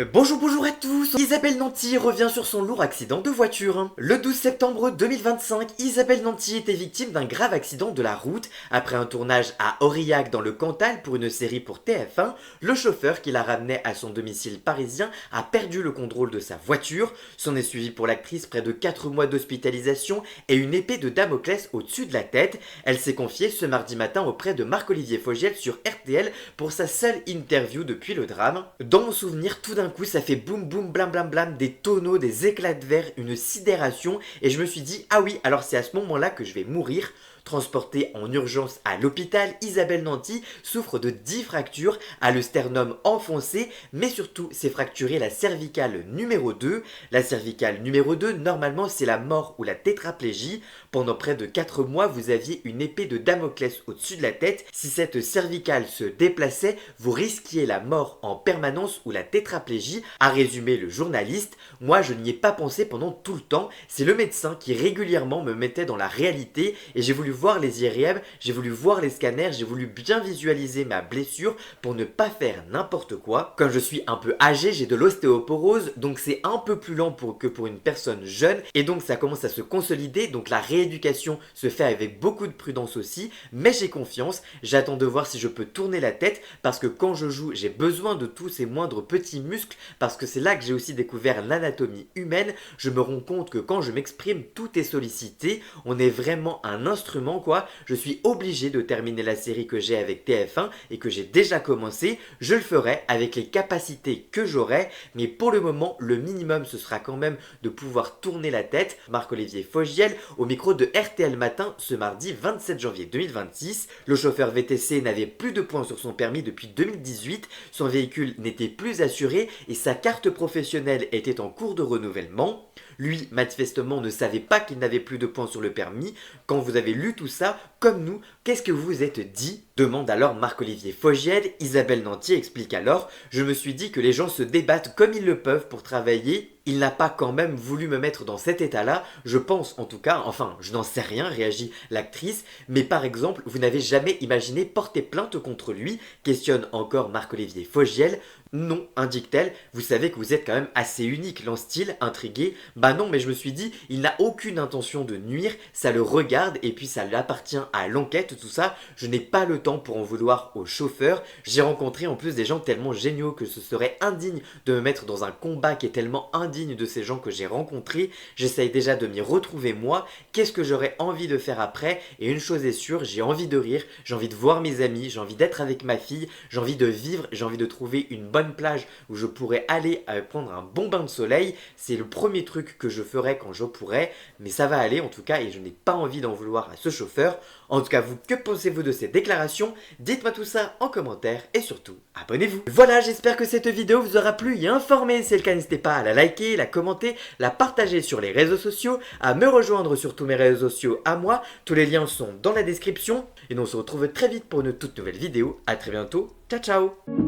Bonjour à tous. Isabelle Nanty revient sur son lourd accident de voiture. Le 12 septembre 2025, Isabelle Nanty était victime d'un grave accident de la route. Après un tournage à Aurillac dans le Cantal pour une série pour TF1, le chauffeur qui la ramenait à son domicile parisien a perdu le contrôle de sa voiture. S'en est suivi pour l'actrice près de 4 mois d'hospitalisation et une épée de Damoclès au-dessus de la tête. Elle s'est confiée ce mardi matin auprès de Marc-Olivier Fogiel sur RTL pour sa seule interview depuis le drame. Dans mon souvenir, tout d'un coup ça fait boum boum blam blam blam, des tonneaux, des éclats de verre, une sidération, et je me suis dit ah oui, alors c'est à ce moment-là que je vais mourir. Transportée en urgence à l'hôpital, Isabelle Nanty souffre de 10 fractures, a le sternum enfoncé, mais surtout s'est fracturé la cervicale numéro 2. La cervicale numéro 2, normalement c'est la mort ou la tétraplégie. Pendant près de 4 mois, vous aviez une épée de Damoclès au-dessus de la tête. Si cette cervicale se déplaçait, vous risquiez la mort en permanence ou la tétraplégie, a résumé le journaliste. Moi je n'y ai pas pensé pendant tout le temps, c'est le médecin qui régulièrement me mettait dans la réalité et j'ai voulu voir les IRM, j'ai voulu voir les scanners, j'ai voulu bien visualiser ma blessure pour ne pas faire n'importe quoi. Comme je suis un peu âgé, j'ai de l'ostéoporose, donc c'est un peu plus lent que pour une personne jeune, et donc ça commence à se consolider, donc la rééducation se fait avec beaucoup de prudence aussi, mais j'ai confiance, j'attends de voir si je peux tourner la tête, parce que quand je joue, j'ai besoin de tous ces moindres petits muscles, parce que c'est là que j'ai aussi découvert l'anatomie humaine. Je me rends compte que quand je m'exprime, tout est sollicité, on est vraiment un instrument quoi. Je suis obligé de terminer la série que j'ai avec TF1 et que j'ai déjà commencé. Je le ferai avec les capacités que j'aurai, mais pour le moment, le minimum ce sera quand même de pouvoir tourner la tête. Marc-Olivier Fogiel au micro de RTL Matin ce mardi 27 janvier 2026. Le chauffeur VTC n'avait plus de points sur son permis depuis 2018, son véhicule n'était plus assuré et sa carte professionnelle était en cours de renouvellement. Lui, manifestement, ne savait pas qu'il n'avait plus de points sur le permis. Quand vous avez lu tout ça, comme nous, qu'est-ce que vous vous êtes dit ? Demande alors Marc-Olivier Fogiel. Isabelle Nanty explique alors « Je me suis dit que les gens se débattent comme ils le peuvent pour travailler. Il n'a pas quand même voulu me mettre dans cet état-là. Je pense en tout cas, enfin, je n'en sais rien, réagit l'actrice. Mais par exemple, vous n'avez jamais imaginé porter plainte contre lui ?» questionne encore Marc-Olivier Fogiel. Non, indique-t-elle, vous savez que vous êtes quand même assez unique, lance-t-il, intrigué. Bah non, mais je me suis dit, il n'a aucune intention de nuire, ça le regarde et puis ça l'appartient à l'enquête, tout ça. Je n'ai pas le temps pour en vouloir au chauffeur. J'ai rencontré en plus des gens tellement géniaux que ce serait indigne de me mettre dans un combat qui est tellement indigne de ces gens que j'ai rencontrés. J'essaye déjà de m'y retrouver moi. Qu'est-ce que j'aurais envie de faire après? Et une chose est sûre, j'ai envie de rire, j'ai envie de voir mes amis, j'ai envie d'être avec ma fille, j'ai envie de vivre, j'ai envie de trouver une bonne plage où je pourrais aller prendre un bon bain de soleil. C'est le premier truc que je ferai quand je pourrai, mais ça va aller en tout cas et je n'ai pas envie d'en vouloir à ce chauffeur. En tout cas, vous, que pensez-vous de ces déclarations? Dites-moi tout ça en commentaire et surtout, abonnez-vous. Voilà, j'espère que cette vidéo vous aura plu et informé. Si c'est le cas, n'hésitez pas à la liker, la commenter, la partager sur les réseaux sociaux, à me rejoindre sur tous mes réseaux sociaux à moi. Tous les liens sont dans la description et nous on se retrouve très vite pour une toute nouvelle vidéo. A très bientôt, ciao ciao.